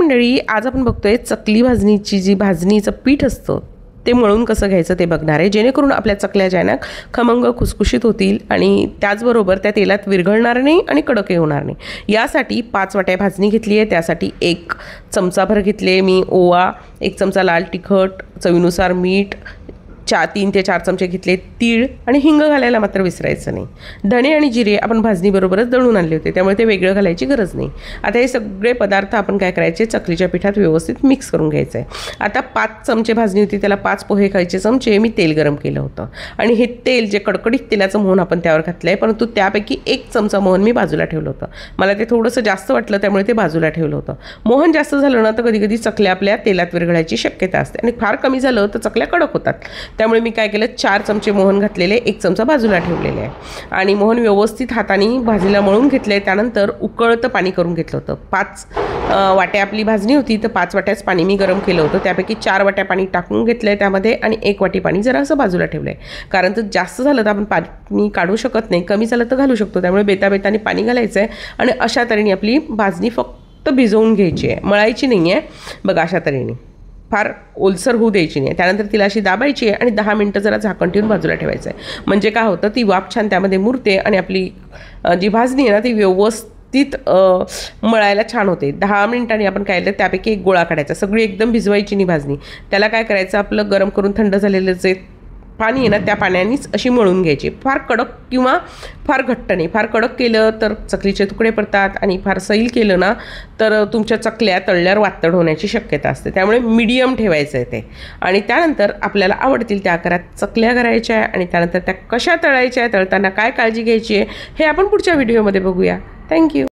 मंडळी, आज आपण बघतोय चकली भाजणीची जी भाजणीचं पीठ असतं ते मळून कसं घ्यायचं ते बघणार आहे, जेणेकरून आपल्या चकल्या ज्या ना खमंग खुसखुशीत होतील आणि त्याचबरोबर त्या तेलात विरघळणार नाही आणि कडकही होणार नाही। यासाठी 5 वाट्या भाजणी घेतली आहे। त्यासाठी 1 चमचाभर घेतले मी ओवा, 1 चमचा लाल तिखट, चवीनुसार मीठ, 3 ते 4 चमचे घेतले तीळ आणि हिंग घालायला मात्र विसरायचं नाही। धणे आणि जिरे आपण भाजणीबरोबरच दळून आणले होते, त्यामुळे ते वेगळं घालायची गरज नाही। आता हे सगळे पदार्थ आपण काय करायचे, चकलीच्या पिठात व्यवस्थित मिक्स करून घ्यायचं आहे। आता 5 चमचे भाजणी होती, त्याला 5 पोहे खायचे चमचे मी तेल गरम केलं होतं आणि हे तेल जे कडकडीत तेलाचं मोहन आपण त्यावर घातलं आहे, परंतु त्यापैकी 1 चमचा मोहन मी बाजूला ठेवलं होतं। मला ते थोडंसं जास्त वाटलं त्यामुळे ते बाजूला ठेवलं होतं। मोहन जास्त झालं ना तर कधी कधी चकल्या आपल्या तेलात विरघळायची शक्यता असते आणि फार कमी झालं तर चकल्या कडक होतात। त्यामुळे मी काय केलं, 4 चमचे मोहन घातलेले, 1 चमचा बाजूला ठेवलेले आहे आणि मोहन व्यवस्थित हाताने भाजणीला मळून घेतले। त्यानंतर उकळतं पाणी करून घेतलं होतं। 5 वाट्या आपली भाजणी होती तर 5 वाट्याच पाणी मी गरम केलं होतं। त्यापैकी 4 वाट्या पाणी टाकून घेतलंय त्यामध्ये आणि 1 वाटी पाणी जरा असं बाजूला ठेवलंय, कारण तर जास्त झालं तर आपण पाणी काढू शकत नाही, कमी झालं तर घालू शकतो। त्यामुळे बेताबेताने पाणी घालायचं आहे आणि अशा तऱ्हेने आपली भाजणी फक्त भिजवून घ्यायची आहे, मळायची नाही आहे। बघा अशा तऱ्हेने फार ओलसर होऊ द्यायची नाही। त्यानंतर तिला अशी दाबायची आहे आणि 10 मिनिटं जरा झाकण ठेवून बाजूला ठेवायचं आहे, म्हणजे काय होतं ती वाफ छान त्यामध्ये मुरते आणि आपली जी भाजणी आहे ना ती व्यवस्थित मळायला छान होते। 10 मिनिटांनी आपण काय केलं, त्यापैकी 1 गोळा काढायचा, सगळी एकदम भिजवायची नाही भाजणी। त्याला काय करायचं, आपलं गरम करून थंड झालेलं जे पाणी आहे ना त्या पाण्यानेच अशी मळून घ्यायची। फार कडक किंवा फार घट्ट नाही, फार कडक केलं तर चकलीचे तुकडे पडतात आणि फार सैल केलं ना तर तुमच्या चकल्या तळल्यावर वातड होण्याची शक्यता असते। त्यामुळे मीडियम ठेवायचं आहे ते आणि त्यानंतर आपल्याला आवडतील त्या आकारात चकल्या करायच्या आहे आणि त्यानंतर त्या कशा तळायच्या आहे, तळताना काय काळजी घ्यायची आहे हे आपण पुढच्या व्हिडिओमध्ये बघूया। थँक्यू।